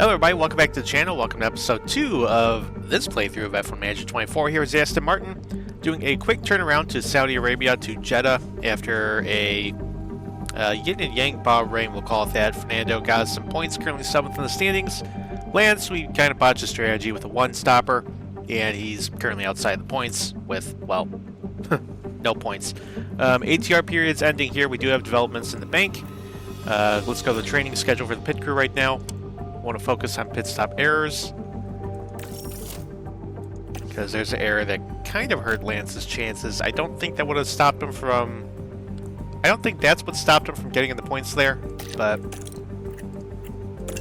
Hello everybody, welcome back to the channel. Welcome to episode 2 of this playthrough of F1 Manager 24. Here is Aston Martin doing a quick turnaround to Saudi Arabia to Jeddah after a yin and yang Bahrain, we'll call it that. Fernando got some points, currently 7th in the standings. Lance, we kind of botched a strategy with a one-stopper, and he's currently outside the points with, well, no points. ATR period's ending here. We do have developments in the bank. Let's go to the training schedule for the pit crew right now. Want to focus on pit stop errors, because there's an error that kind of hurt Lance's chances. I don't think that would have stopped him from... I don't think that's what stopped him from getting in the points there, but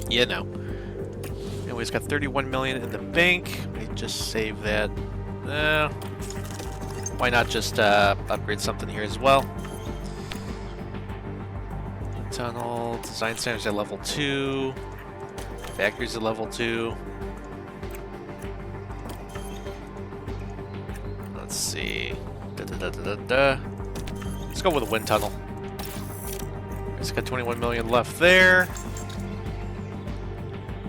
you know. Anyway, he's got 31 million in the bank. Let me just save that. Why not just upgrade something here as well? Tunnel, design centers at level 2. Factories at level 2. Let's see. Let's go with a wind tunnel. It's got 21 million left there.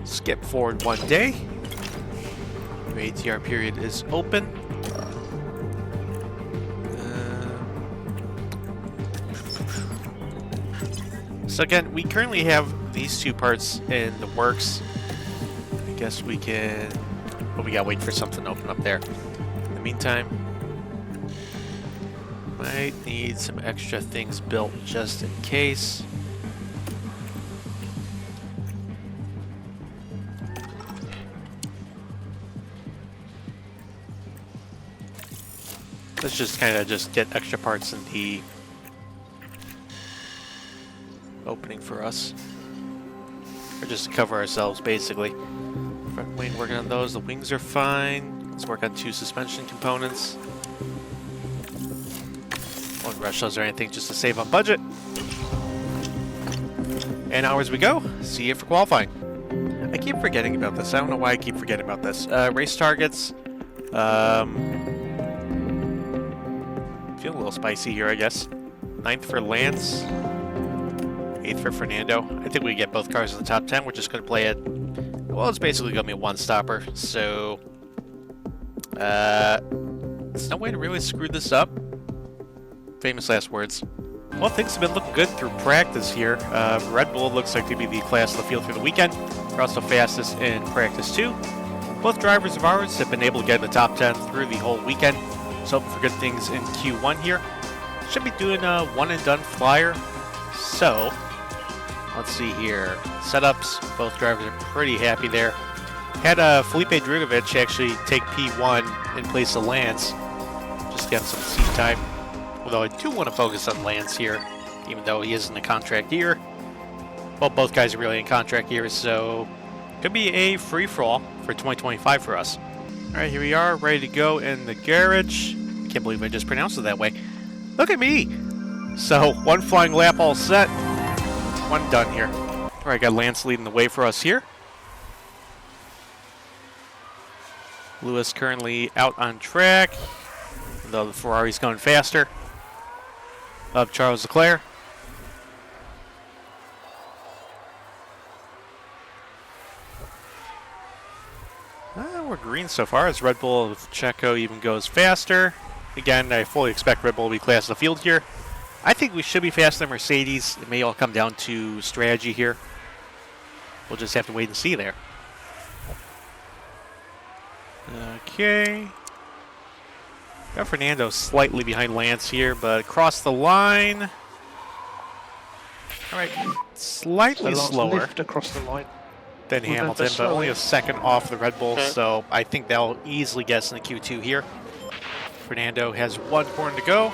Skip forward 1 day. The ATR period is open. So again, we currently have these two parts in the works. I guess we can... Well, we gotta wait for something to open up there. In the meantime, might need some extra things built just in case. Let's just kind of just get extra parts in the opening for us, or just to cover ourselves basically. Front wing, working on those. The wings are fine. Let's work on 2 suspension components. Won't rush those or anything, just to save on budget. And hours we go. See you for qualifying. I keep forgetting about this. I don't know why I keep forgetting about this. Race targets. Feeling a little spicy here, I guess. 9th for Lance. 8th for Fernando. I think we get both cars in the top 10. We're just going to play it. Well, it's basically going to be a one-stopper. So, there's no way to really screw this up. Famous last words. Well, things have been looking good through practice here. Red Bull looks like to be the class of the field through the weekend. They're also fastest in practice too. Both drivers of ours have been able to get in the top 10 through the whole weekend. So hoping for good things in Q1 here. Should be doing a one-and-done flyer. So, let's see here. Setups, both drivers are pretty happy there. Had Felipe Drugovich actually take P1 in place of Lance. Just get him some seat time. Although I do want to focus on Lance here, even though he is in the contract year. Well, both guys are really in contract years, so could be a free-for-all for 2025 for us. Alright, here we are, ready to go in the garage. I can't believe I just pronounced it that way. Look at me! So, 1 flying lap all set. 1 done here. Alright, got Lance leading the way for us here. Lewis currently out on track, though the Ferrari's going faster. Of Charles Leclerc. We're green so far, as Red Bull of Checo even goes faster. Again, I fully expect Red Bull to be class of the field here. I think we should be faster than Mercedes. It may all come down to strategy here. We'll just have to wait and see there. Okay. Got Fernando slightly behind Lance here, but across the line. All right, slightly slower lift across the line than Hamilton, but only a second off the Red Bull, so I think they'll easily get us in the Q2 here. Fernando has 1 corner to go.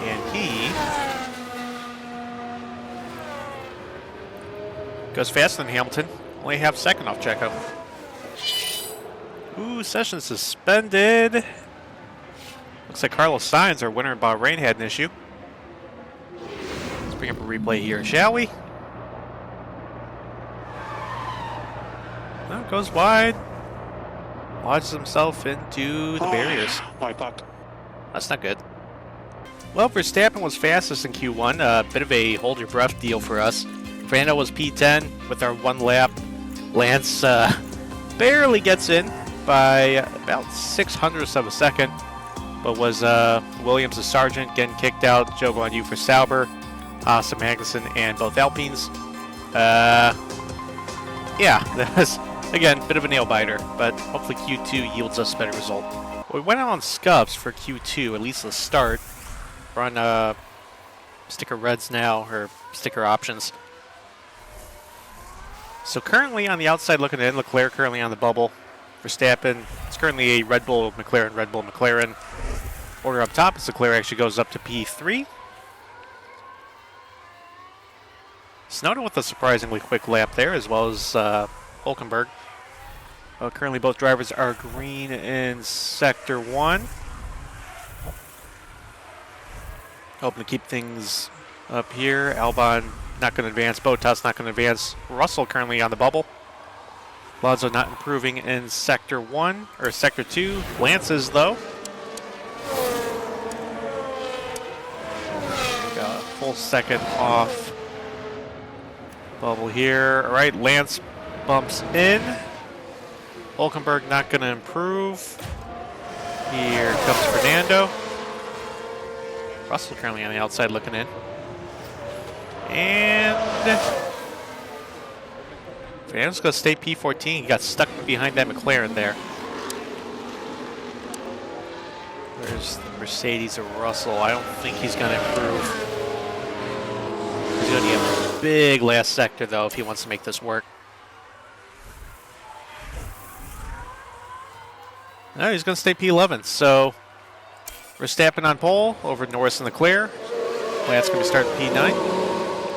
And he goes faster than Hamilton, only half second off Checo. Ooh, session suspended. Looks like Carlos Sainz, our winner in Bahrain, had an issue. Let's bring up a replay here, shall we? No, goes wide. Lodges himself into the barriers. My bad. That's not good. Well, Verstappen was fastest in Q1. A bit of a hold your breath deal for us. Fernando was P10 with our 1 lap. Lance barely gets in by about 600ths of a second, but was Williams a Sargent getting kicked out. Joe Guan Yu for Sauber, Haas and Magnussen, and both Alpines. Yeah, that was, again, a bit of a nail-biter, but hopefully Q2 yields us a better result. Well, we went out on scuffs for Q2, at least the start. We're on sticker reds now, or sticker options. So currently on the outside looking in, Leclerc currently on the bubble. Verstappen, it's currently a Red Bull, McLaren, Red Bull, McLaren. Order up top as Leclerc actually goes up to P3. Snowden with a surprisingly quick lap there, as well as Hulkenberg. Currently both drivers are green in Sector 1. Hoping to keep things up here. Albon not going to advance. Bottas not going to advance. Russell currently on the bubble. Alonso not improving in Sector 1, or Sector 2. Lance is, though. Got a full second off bubble here. All right, Lance bumps in. Hulkenberg not going to improve. Here comes Fernando. Russell currently on the outside looking in. And Fernando's going to stay P14. He got stuck behind that McLaren there. There's the Mercedes of Russell. I don't think he's going to improve. He's going to need a big last sector, though, if he wants to make this work. No, he's going to stay P11. So Verstappen on pole over Norris and Leclerc. Lance going to start P9.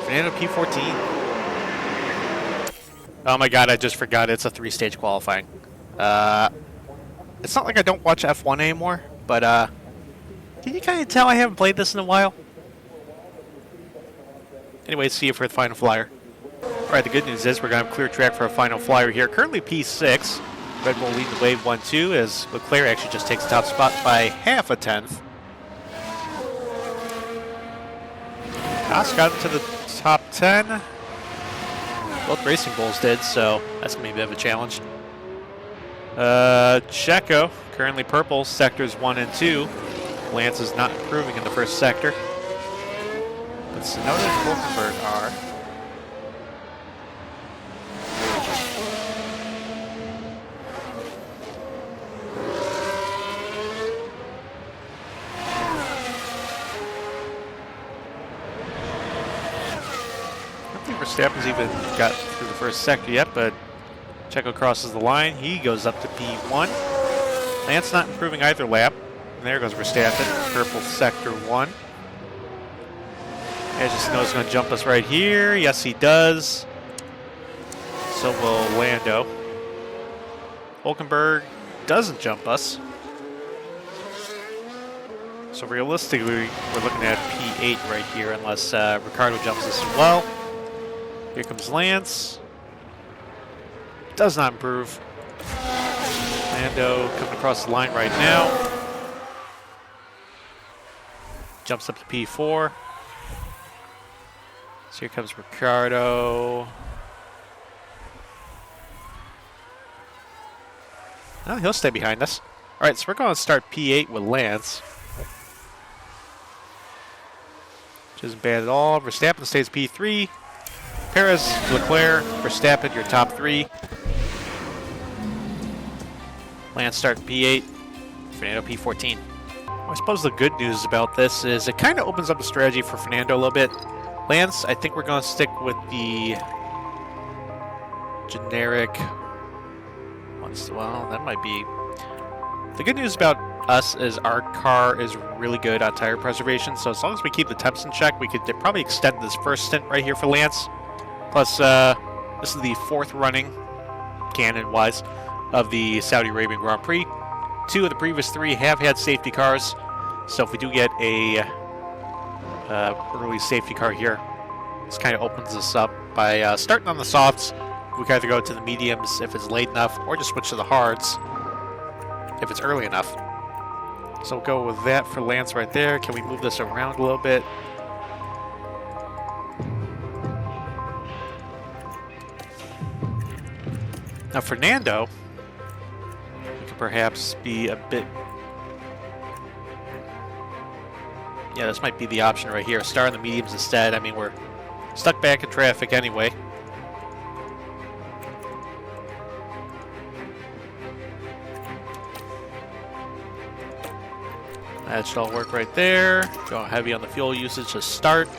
Fernando P14. Oh my god, I just forgot it's a 3-stage qualifying. It's not like I don't watch F1 anymore, but can you kind of tell I haven't played this in a while? Anyway, see you for the final flyer. Alright, the good news is we're going to have clear track for a final flyer here. Currently P6. Red Bull leading the way 1-2 as Leclerc actually just takes the top spot by half a tenth. Haas got into the top 10. Both Racing Bulls did, so that's going to be a bit of a challenge. Checo, currently purple, sectors 1 and 2. Lance is not improving in the first sector. But Tsunoda and Hulkenberg are. Verstappen's even got through the first sector yet, but Checo crosses the line. He goes up to P1. Lance not improving either lap. And there goes Verstappen, purple sector 1. As you know, he's going to jump us right here. Yes, he does. So will Lando. Hulkenberg doesn't jump us. So realistically, we're looking at P8 right here, unless Ricardo jumps us as well. Here comes Lance. Does not improve. Lando coming across the line right now. Jumps up to P4. So here comes Ricardo. Oh, he'll stay behind us. All right, so we're going to start P8 with Lance. Which isn't bad at all. Verstappen stays P3. Perez, Leclerc, Verstappen, your top 3. Lance start P8. Fernando P14. I suppose the good news about this is it kind of opens up the strategy for Fernando a little bit. Lance, I think we're going to stick with the generic ones. Well, that might be. The good news about us is our car is really good on tire preservation, so as long as we keep the temps in check, we could probably extend this first stint right here for Lance. Plus, this is the 4th running, canon-wise, of the Saudi Arabian Grand Prix. 2 of the previous 3 have had safety cars, so if we do get a early safety car here, this kind of opens us up by starting on the softs. We can either go to the mediums if it's late enough, or just switch to the hards if it's early enough. So we'll go with that for Lance right there. Can we move this around a little bit? Now Fernando, we could perhaps be a bit... Yeah, this might be the option right here. Start on the mediums instead. I mean, we're stuck back in traffic anyway. That should all work right there. Go heavy on the fuel usage to start.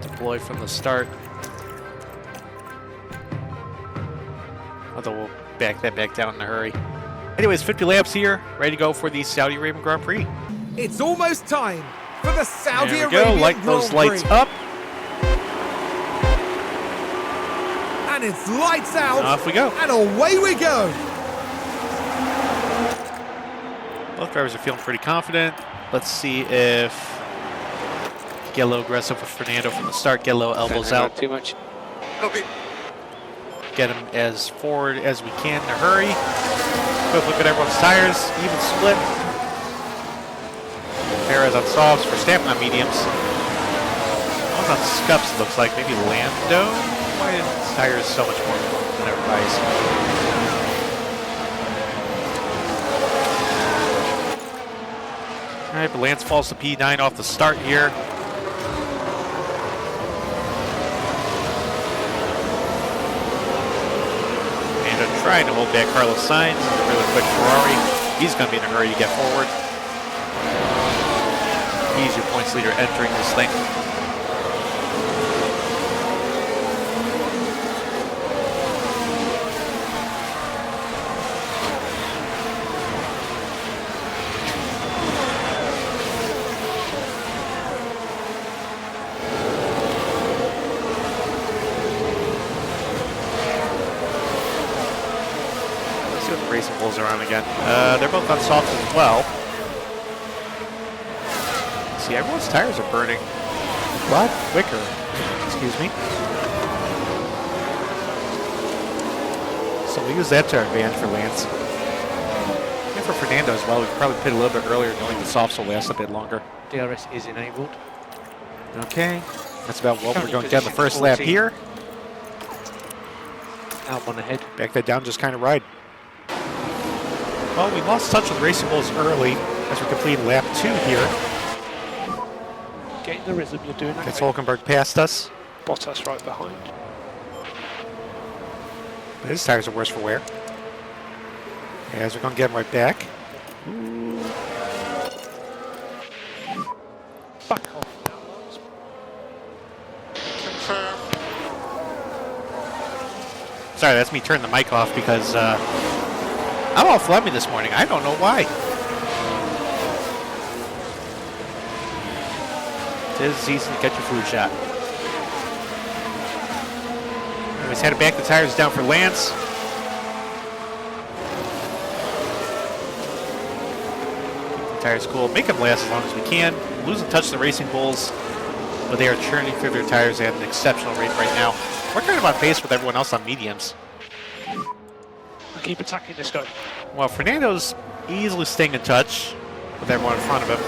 Deploy from the start. Although we'll back that back down in a hurry. Anyways, 50 laps here, ready to go for the Saudi Arabian Grand Prix. It's almost time for the Saudi Arabian Go, light those lights up. And it's lights out. Off we go. And away we go. Both drivers are feeling pretty confident. Let's see if get a little aggressive with Fernando from the start. Get a little elbows out. Too much. Okay. Get him as forward as we can in a hurry. Quick look at everyone's tires. Even split. Perez on softs for Stamping on mediums. One's on scuffs, it looks like. Maybe Lando. Why is his tires so much more than everybody's? Alright, but Lance falls to P9 off the start here. And trying to hold back Carlos Sainz. A really quick Ferrari. He's going to be in a hurry to get forward. He's your points leader entering this thing. Racing Bulls are on again. They're both on softs as well. See, everyone's tires are burning a lot quicker. Excuse me. So we'll use that to our advantage for Lance. And for Fernando as well. We could probably pit a little bit earlier knowing the softs will last a bit longer. DRS is enabled. Okay. That's about what we're going to get on the first lap here. Out on ahead. Back that down, just kind of ride. Well, we lost touch with Racing Bulls early as we completed lap 2 here. Getting the rhythm, you're doing Gets Hulkenberg past us. Bottas right behind. But his tires are worse for wear. As we're going to get him right back. Ooh. Back off. Sorry, that's me turning the mic off because I'm all flummy this morning. I don't know why. Tis the season to catch your flu shot. Anyways, had to back the tires down for Lance. Keep the tires cool. Make them last as long as we can. Losing touch of the Racing Bulls, but they are churning through their tires at an exceptional rate right now. We're kind of on pace with everyone else on mediums. Keep attacking this guy. Well, Fernando's easily staying in touch with everyone in front of him.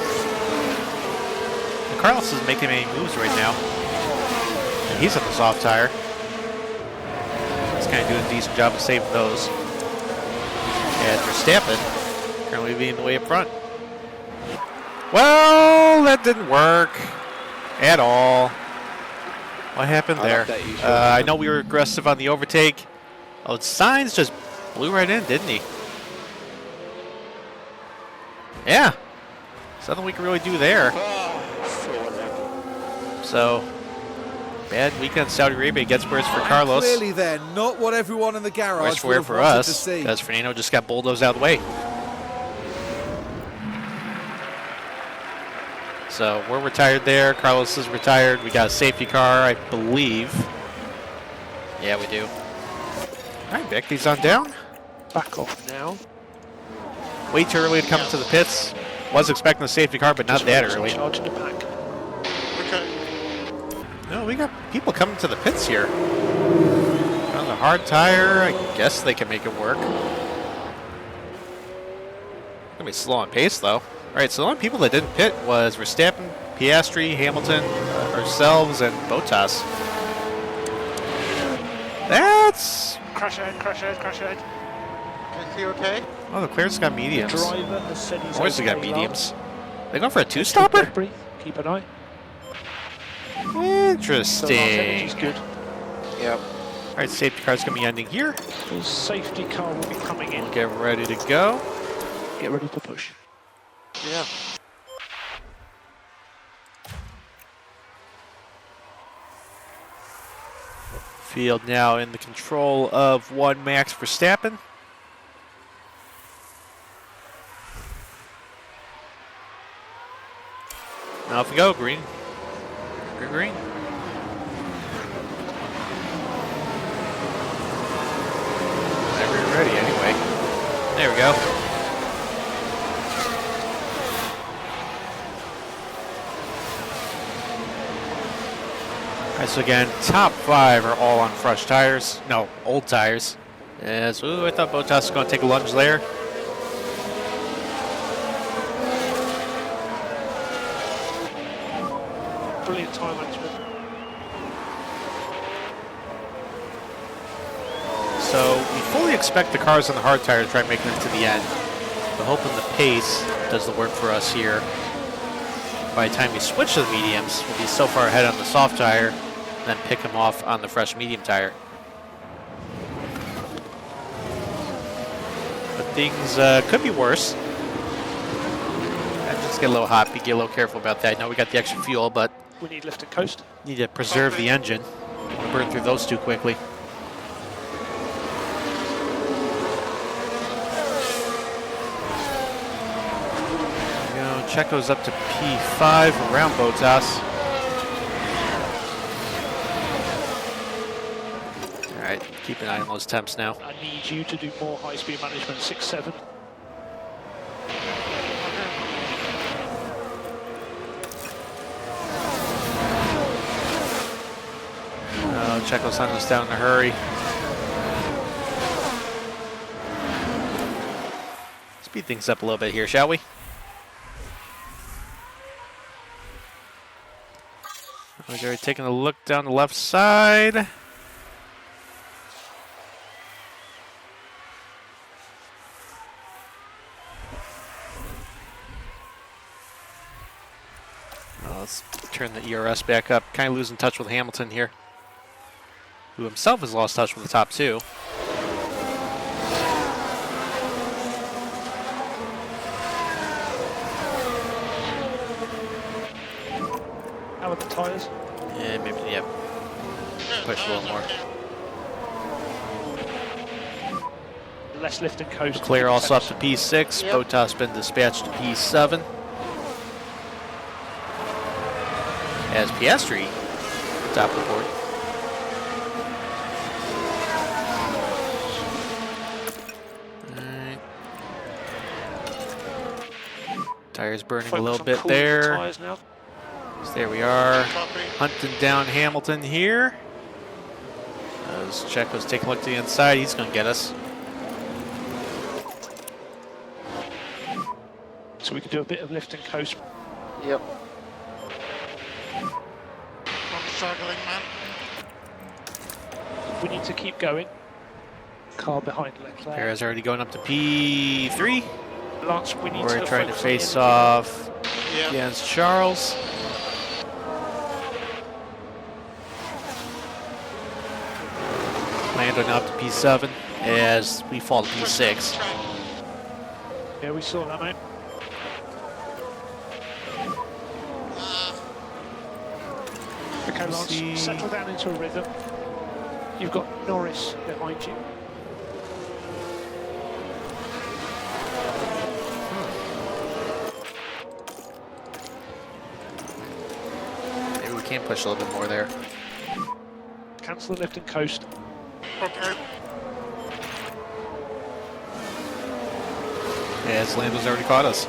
And Carlos isn't making any moves right now. And he's on the soft tire. He's kind of doing a decent job of saving those. And Verstappen currently being the way up front. Well, that didn't work at all. What happened there? I know we were aggressive on the overtake. Oh, Sainz just blew right in, didn't he? Yeah. There's nothing we can really do there. So, bad weekend Saudi Arabia gets worse for Carlos. Clearly then, not what everyone in the garage Worse for, for us, because Fernando just got bulldozed out of the way. So, we're retired there. Carlos is retired. We got a safety car, I believe. Yeah, we do. All right, Becky's on down. Back off now. Way too early to come into the pits. Was expecting the safety car, but not that early. Charging the back. Okay. No, we got people coming to the pits here. On the hard tire, I guess they can make it work. Gonna be slow on pace though. Alright, so the only people that didn't pit was Verstappen, Piastri, Hamilton, ourselves, and Bottas. That's... Crash ahead, crash ahead, crash ahead. Is he okay? Oh, Leclerc's got mediums. Driver has said he's Always okay, got mediums. Lance. They going for a two-stopper? Breathe, keep an eye. So Interesting. Lance, good. Yep. Alright, safety car's gonna be ending here. The safety car will be coming in. We'll get ready to go. Get ready to push. Yeah. Field now in the control of one Max Verstappen. Now off we go, green. Green, green. Whenever you're ready, anyway. There we go. Alright, so again, top 5 are all on fresh tires. No, old tires. Yes, ooh, I thought Bottas was going to take a lunge there. Brilliant time management. So we fully expect the cars on the hard tire to try making it to the end. But hoping the pace does the work for us here. By the time we switch to the mediums, we'll be so far ahead on the soft tire, then pick them off on the fresh medium tire. But things could be worse. Engines get a little hot, be a little careful about that. I know we got the extra fuel, but We need lift and coast. need to preserve the engine. We'll burn through those too quickly. Checo's up to P5 around Bottas. Alright, keep an eye on those temps now. I need you to do more high-speed management, 6-7. Checo's hunting us down in a hurry. Speed things up a little bit here, shall we? We're already taking a look down the left side. Well, let's turn the ERS back up. Kind of losing touch with Hamilton here, who himself has lost touch with the top 2. How are the tyres? Yeah, maybe, yeah. Push a little more. Less lift and coast. Leclerc also up to P6. Yep. Bottas been dispatched to P7. As Piastri, top of the board. Alright. Tires burning a little bit there. Tyres now. So there we are, hunting down Hamilton here. As Checo's taking a look to the inside, he's going to get us. So we could do a bit of lift and coast. Yep. I'm struggling, man. We need to keep going. Car behind Leclerc. Perez already going up to P3. Lance, we need We're to trying to focus on face the off Yeah. against Charles. Lando now up to P7 as we fall to P6. Yeah, we saw that, mate. Okay, See. Lance, settle down into a rhythm. You've got Norris behind you. Maybe we can push a little bit more there. Cancel the lift and coast. Okay. As Lando's already caught us.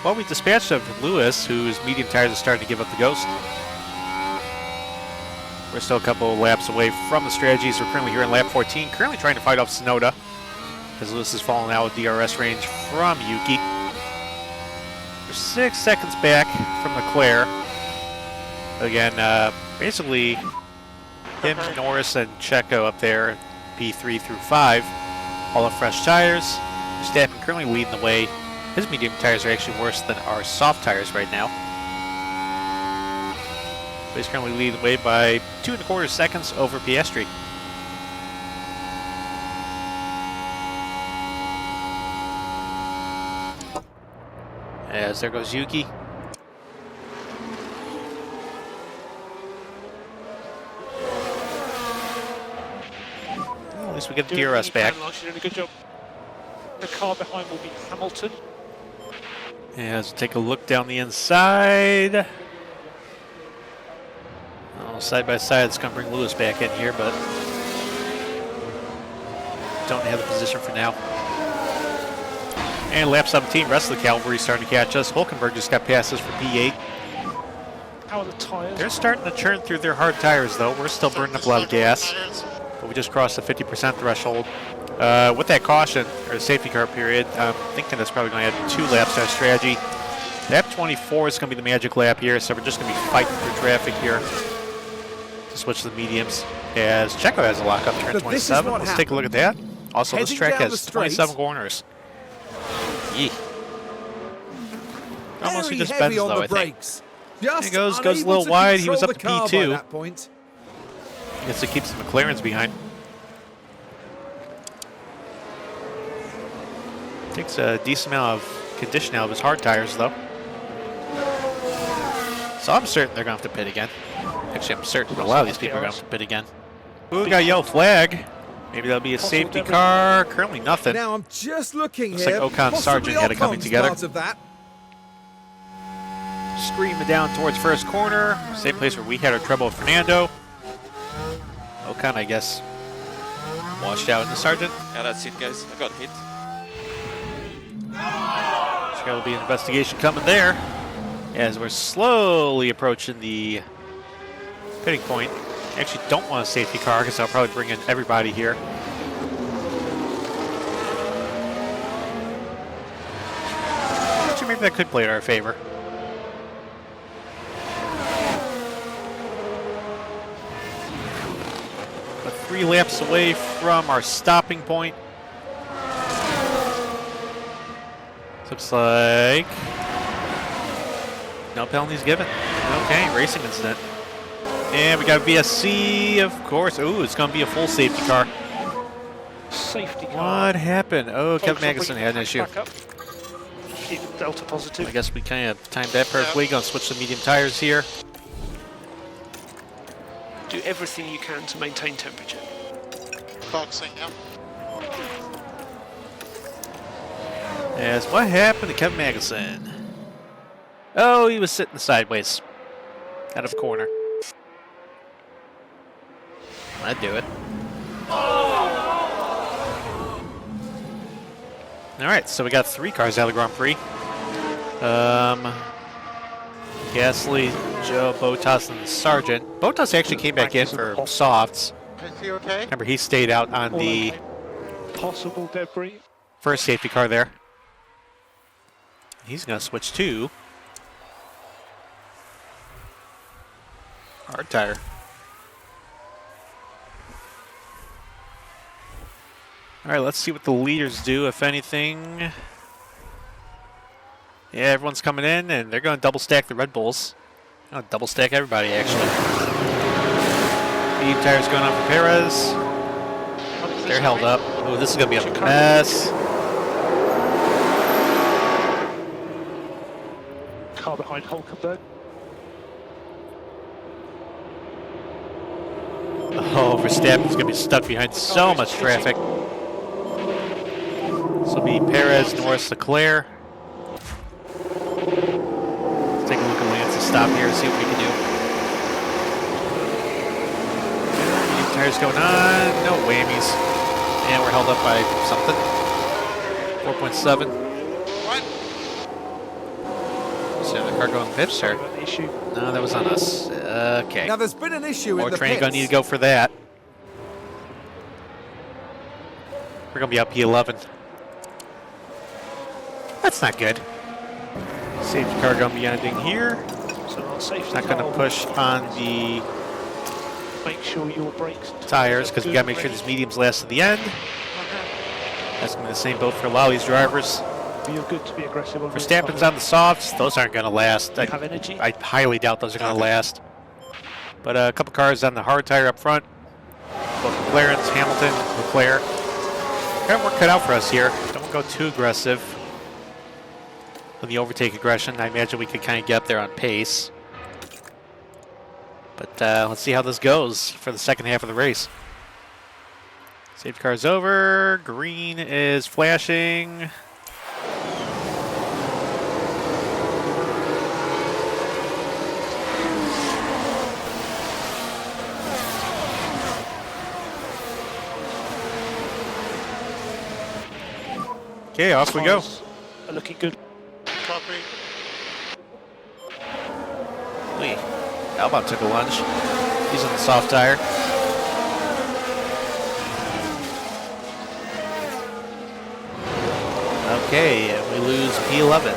Well, we dispatched of Lewis, whose medium tires are starting to give up the ghost. We're still a couple of laps away from the strategies. We're currently here in lap 14, currently trying to fight off Sonoda, as Lewis is falling out with DRS range from Yuki. We're 6 seconds back from Leclerc. Again, basically, him, Norris, and Checo up there, P3 through 5, all have fresh tires. Verstappen currently leading the way. His medium tires are actually worse than our soft tires right now. But he's currently leading the way by 2.25 seconds over Piastri. As there goes Yuki. Well, at least we get the DRS back. She's doing a good job. The car behind will be Hamilton. Yeah, let's take a look down the inside. Oh, side by side, it's going to bring Lewis back in here, but don't have the position for now. And lap 17, rest of the cavalry starting to catch us. Hulkenberg just got past us for P8. How are the tyres? They're starting to churn through their hard tires, though. We're still burning up a lot of gas, but we just crossed the 50% threshold. With that caution, or the safety car period, I'm thinking that's probably going to add 2 laps to our strategy. Lap 24 is going to be the magic lap here, so we're just going to be fighting through traffic here to switch to the mediums. As Checo has a lockup turn But this is 27. what Let's take a look at that. Also, this Heading track down the has straight. 27 corners. Yee. Almost he Very just heavy bends, on though, the I think. brakes. Just He goes a unable little to wide. He control was up the to car by P2. that point. I guess it keeps the McLarens behind. Takes a decent amount of condition out of his hard tires, though. So I'm certain they're going to have to pit again. Actually, I'm certain a lot of these people are going to have to pit again. Ooh, we got a yellow flag. Maybe that'll be a safety car. Currently nothing. Now I'm just looking Looks here. like Ocon and Possibly Sargent had it coming Ocon's together. part of that. Screaming down towards first corner. Same place where we had our trouble with Fernando. Ocon, I guess, washed out in the Sargent. Yeah, that's it, guys. I got hit. There's going to be an investigation coming there as we're slowly approaching the pitting point. Actually don't want a safety car because I'll probably bring in everybody here. Actually, maybe that could play in our favor. But 3 laps away from our stopping point. Looks like no penalties given. Okay, racing incident. And we got VSC, of course. Ooh, it's going to be a full safety car. Safety car. What happened? Oh, Kevin Magnuson had an issue. Delta I positive. guess we kind of timed that perfectly. Going to switch to medium tires here. Do everything you can to maintain temperature. Boxing, yeah. As what happened to Kevin Magnuson? Oh, he was sitting sideways out of corner. That'd do it. Alright, so we got 3 cars out of the Grand Prix. Gasly, Joe, Bottas, and Sargent. Bottas actually came back in for softs. Is he okay? Remember, he stayed out on the Possible debris. first safety car there. He's going to switch to hard tire. All right, let's see what the leaders do, if anything. Yeah, everyone's coming in, and they're going to double stack the Red Bulls. Double stack everybody, actually. Medium tires going on for Perez. They're held up. Oh, this is going to be a mess. Car behind Hulkenberg. Oh, Verstappen's going to be stuck behind so much traffic. This will be Perez, Norris, Leclerc. Let's take a look at Lance's stop here and see what we can do. Medium tires going on. No whammies. And we're held up by something. 4.7. What? So another car going pits, Sorry sir. about the issue. No, that was on us. Okay. Now there's been an issue More in the training pits. gonna need to go for that. We're gonna be up P11. That's not good. Safety car gonna be ending here. So not safety Not gonna car. push on the Make sure your brakes. tires because we gotta make sure these mediums last to the end. That's gonna be the same boat for a lot of these drivers. You're good to be aggressive on Verstappen's on the softs. Those aren't gonna last. Have energy. I highly doubt those are gonna last. But a couple cars on the hard tire up front. Both McLaren's, Hamilton, Leclerc. Got work cut out for us here. Don't go too aggressive with the overtake aggression. I imagine we could kind of get up there on pace. But let's see how this goes for the second half of the race. Safety car's over. Green is flashing. Okay, off we go. Tires are looking good. Copy. Wait, Albon took a lunge. He's on the soft tire. Okay, and we lose P11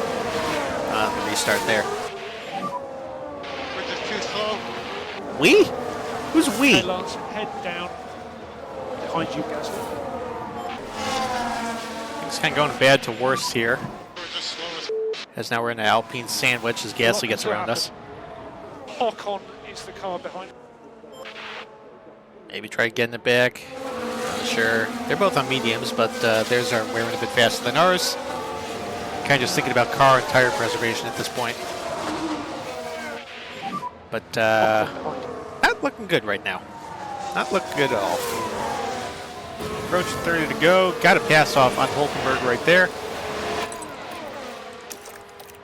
on the restart there. We're just too slow. We? Who's we? Hey, Lance, head down. Behind you, Gasly. It's kind of going bad to worse here. We're just slow as As now we're in an Alpine sandwich as Gasly gets around us. Ocon is the car behind. Maybe try getting it back. Not sure. They're both on mediums, but theirs are wearing a bit faster than ours. Kind of just thinking about car and tire preservation at this point. But not looking good right now. Not looking good at all. Approaching 30 to go. Got a pass off on Hulkenberg right there.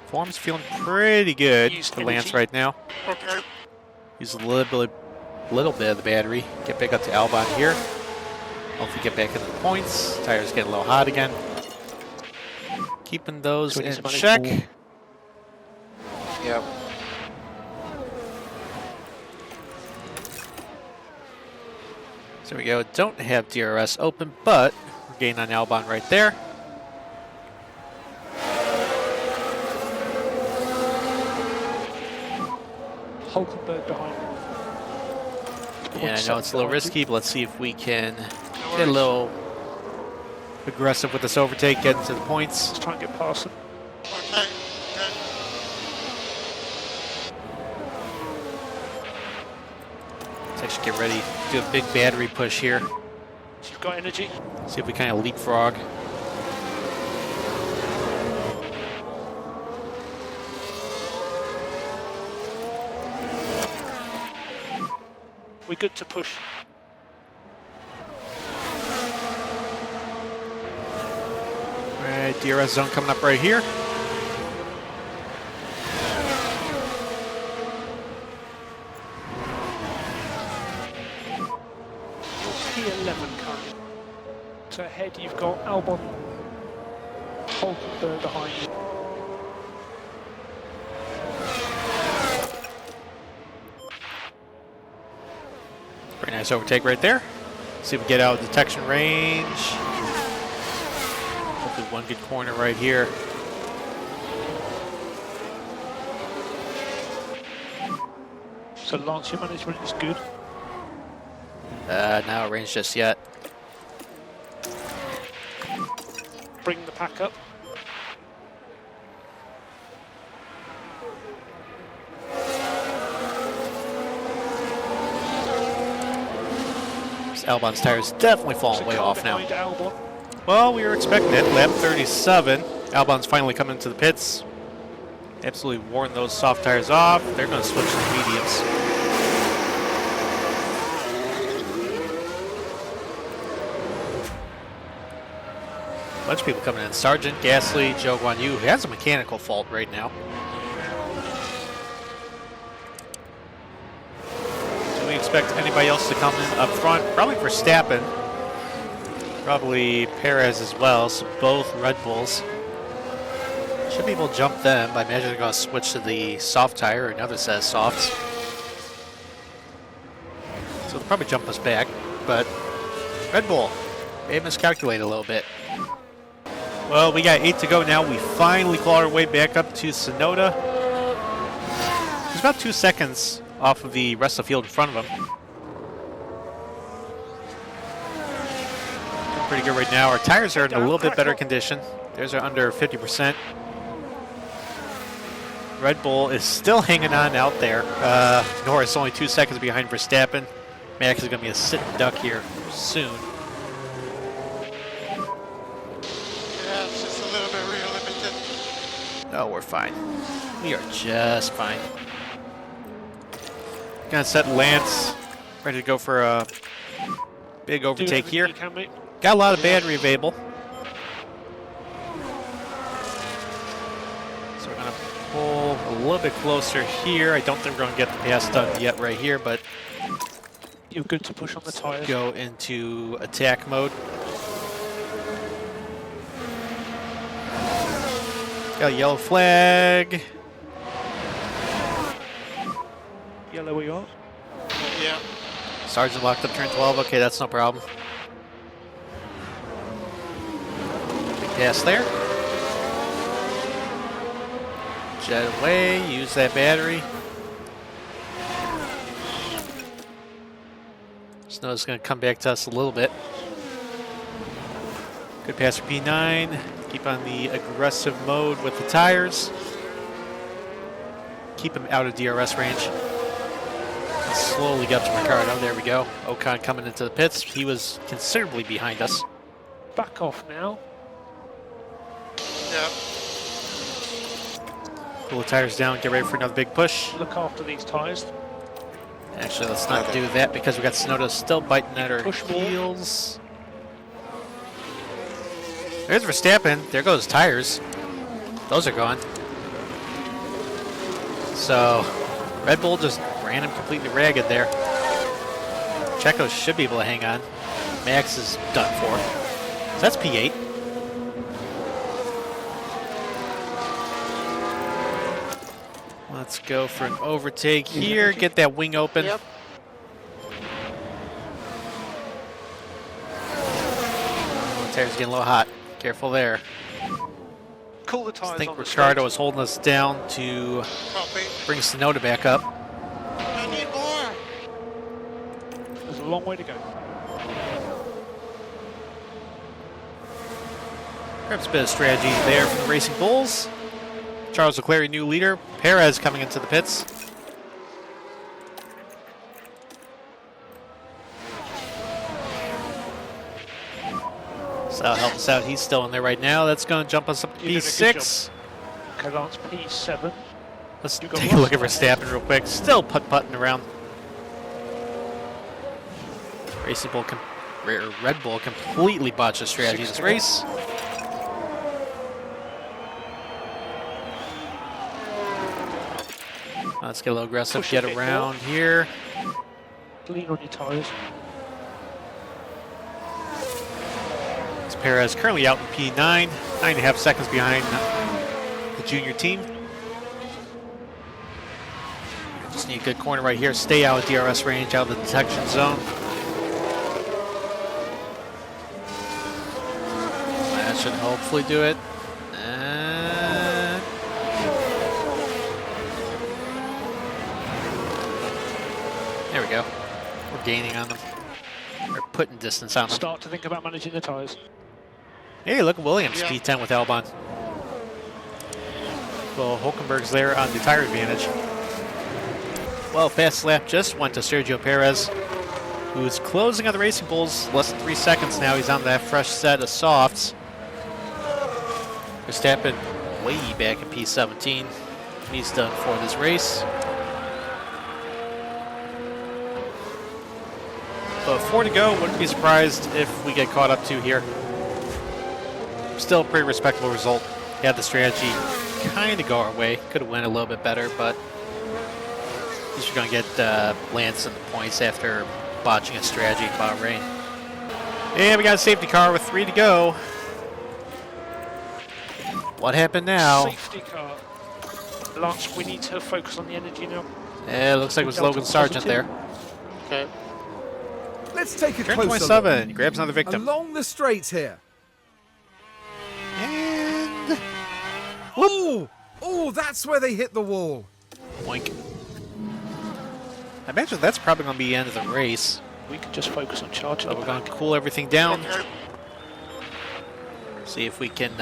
Form's feeling pretty good Use for Lance energy. right now. okay. Use a little bit of the battery. Get back up to Albon here. Hopefully get back into the points. Tires get a little hot again. Keeping those So we need in some money check. for- Yep. So there we go. Don't have DRS open, but we're getting on Albon right there. Hulkenberg behind. And I know it's a little risky, but let's see if we can No get a worries. little aggressive with this overtake, get into the points. Let's try and get past them. Okay. Okay. Let's actually get ready. Do a big battery push here. You've got energy. See if we kind of leapfrog. We're good to push. Alright, DRS zone coming up right here. P11 currently. So ahead you've got Albon, Hulkenberg behind you. Very nice overtake right there. See if we get out of detection range. Hopefully one good corner right here. So Lance, your management is good. Not out range just yet. Bring the pack up. Albon's tires definitely falling So way car off now. behind Albon. Well, we were expecting it. Lap 37. Albon's finally coming into the pits. Absolutely worn those soft tires off. They're going to switch to the mediums. A bunch of people coming in. Sargent, Gasly, Zhou Guanyu, who has a mechanical fault right now. Do we expect anybody else to come in up front? Probably Verstappen. Probably Perez as well, so both Red Bulls. Should be able to jump them. I imagine they're going to switch to the soft tire or another set of softs. So they'll probably jump us back, but Red Bull, they miscalculated a little bit. Well, we got 8 to go now. We finally clawed our way back up to Sonoda. He's about 2 seconds off of the rest of the field in front of him. Pretty good right now. Our tires are in a little bit better condition. Theirs are under 50%. Red Bull is still hanging on out there. Norris only 2 seconds behind Verstappen. Max is going to be a sitting duck here soon. Yeah, it's just a little bit real limited. Oh, we're fine. We are just fine. Gonna set Lance ready to go for a big overtake here. Got a lot of battery available. So we're gonna pull a little bit closer here. I don't think we're gonna get the pass done yet right here, but You're good to push on the tires. go into attack mode. Got a yellow flag. Yellow we are. Yeah. Sergeant locked up turn 12. Okay, that's no problem. Big pass there. Jet away. Use that battery. Snow's going to come back to us a little bit. Good pass for P9. Keep on the aggressive mode with the tires. Keep him out of DRS range. Slowly get up to Ricardo. There we go. Ocon coming into the pits. He was considerably behind us. Back off now. Yeah. Pull the tires down. Get ready for another big push. Look after these tires. Actually, let's not do that because we got Sonoda still biting at our Push more. heels. There's Verstappen. There goes tires. Those are gone. So, Red Bull just ran him completely ragged there. Checo should be able to hang on. Max is done for. So that's P8. Let's go for an overtake here. Get that wing open. Yep. Oh, tires getting a little hot. Careful there. Cool the I tires think on the Ricardo straight. is holding us down to Copy. bring Sonoda back up. I need more. There's a long way to go. Perhaps a bit of strategy there from the Racing Bulls. Charles Leclerc, new leader. Perez coming into the pits. So that'll help us out. He's still in there right now. That's going to jump us up to You did a good P6. Okay, that's P7. Let's You got take a look at lost. Verstappen real quick. Still putt-putting around. Racing Bull, Red Bull completely botched the strategy of this race. Let's get a little aggressive, Push get a bit around here. Lean on your tires. It's Perez currently out in P9, 9.5 seconds behind the junior team. Just need a good corner right here. Stay out of DRS range, out of the detection zone. That should hopefully do it. And there we go. We're gaining on them. We're putting distance on them. Start to think about managing the tires. Hey, look at Williams, Yeah. P10 with Albon. Well, Hulkenberg's there on the tire advantage. Well, fast lap just went to Sergio Perez, who's closing on the Racing Bulls. Less than 3 seconds now. He's on that fresh set of softs. Verstappen way back in P17. He's done for this race. But 4 to go. Wouldn't be surprised if we get caught up to here. Still a pretty respectable result. Had the strategy kind of go our way. Could have went a little bit better, but at least we're going to get Lance in the points after botching a strategy in Bahrain. And we got a safety car with 3 to go. What happened now? Safety car. Lance, we need to focus on the energy now. Yeah, it looks like it was Delta Logan Sargent there. Okay. Let's take a Turn closer look. 27, grabs another victim. Along the straights here. And... Oh! Oh, that's where they hit the wall. Boink. I imagine that's probably going to be the end of the race. We can just focus on charging. So we're going to cool everything down. See if we can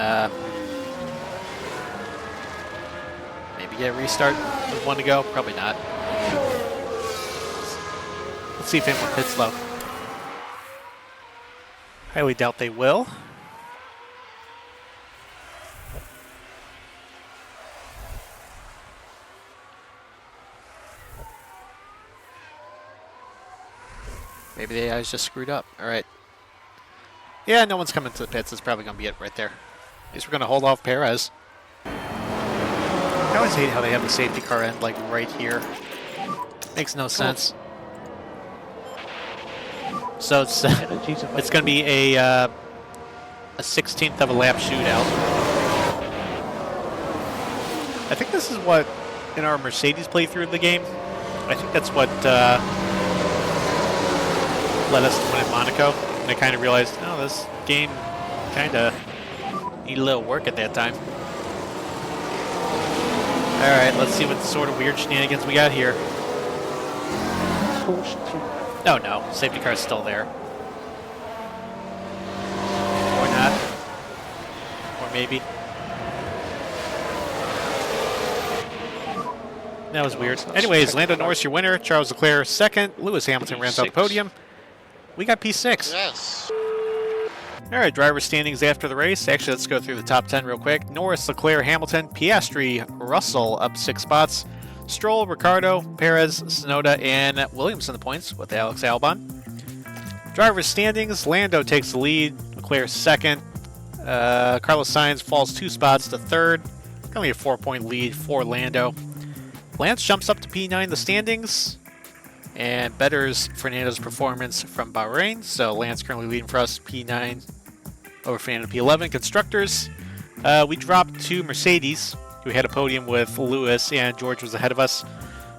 maybe get a restart with one to go. Probably not. Let's see if anyone pits low. Highly doubt they will. Maybe the AI's just screwed up. All right. Yeah, no one's coming to the pits. It's probably going to be it right there. At least we're going to hold off Perez. I always hate how they have the safety car end like right here. Makes no sense. So it's it's going to be a 16th of a lap shootout. I think this is what in our Mercedes playthrough of the game. I think that's what led us to win in Monaco. And I kind of realized, oh, this game kind of needed a little work at that time. All right, let's see what sort of weird shenanigans we got here. Oh no, safety car's still there. Or not. Or maybe. That was weird. Anyways, Lando Norris, your winner. Charles Leclerc, second. Lewis Hamilton rounds out the podium. We got P6. Yes. All right, driver standings after the race. Actually, let's go through the top 10 real quick. Norris, Leclerc, Hamilton, Piastri, Russell up 6 spots. Stroll, Ricciardo, Perez, Tsunoda, and Williams in the points with Alex Albon. Driver standings, Lando takes the lead. Leclerc second. Carlos Sainz falls 2 spots to third. Only a 4-point lead for Lando. Lance jumps up to P9 in the standings and betters Fernando's performance from Bahrain. So Lance currently leading for us, P9 over Fernando P11. Constructors, we dropped to Mercedes, who had a podium with Lewis, and George was ahead of us.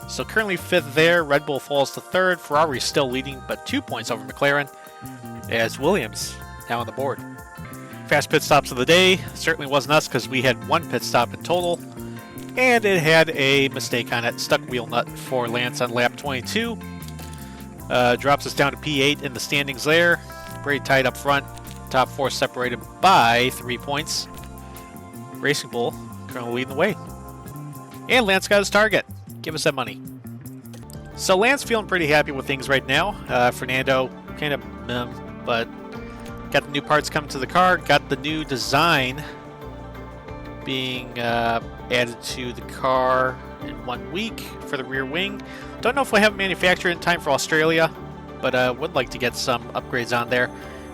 So currently 5th there. Red Bull falls to 3rd. Ferrari still leading, but 2 points over McLaren, as Williams now on the board. Fast pit stops of the day. Certainly wasn't us because we had 1 pit stop in total. And it had a mistake on it. Stuck wheel nut for Lance on lap 22. Drops us down to P8 in the standings there. Very tight up front. Top 4 separated by 3 points. Racing Bull currently leading the way. And Lance got his target. Give us that money. So Lance feeling pretty happy with things right now. Fernando kind of but got the new parts coming to the car. Got the new design being added to the car in 1 week for the rear wing. Don't know if we'll have it manufactured in time for Australia, but would like to get some upgrades on there.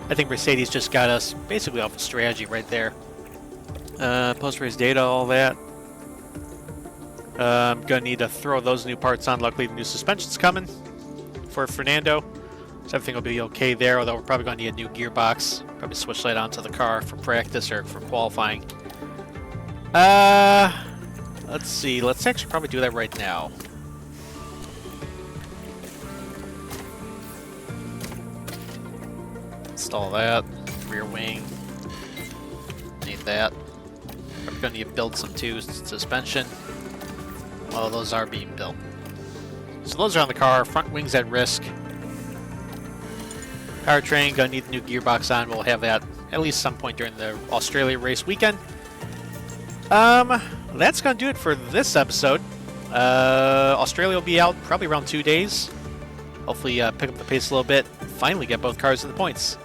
I think Mercedes just got us basically off a strategy right there. Post-race data, all that. I'm going to need to throw those new parts on. Luckily, the new suspension's coming for Fernando, so everything will be okay there, although we're probably going to need a new gearbox. Probably switch that onto the car for practice or for qualifying. Let's see. Let's actually probably do that right now. Install that. Rear wing. Need that. Probably going to need to build some too. Suspension. Well, those are being built. So those are on the car. Front wing's at risk. Powertrain, going to need the new gearbox on. We'll have that at least some point during the Australia race weekend. That's going to do it for this episode. Australia will be out probably around 2 days. Hopefully pick up the pace a little bit. Finally get both cars in the points.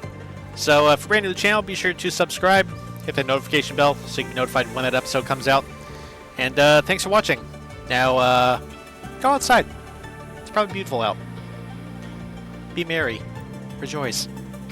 So if you're brand new to the channel, be sure to subscribe. Hit that notification bell so you can be notified when that episode comes out. And thanks for watching. Now, go outside. It's probably beautiful out. Be merry. Rejoice.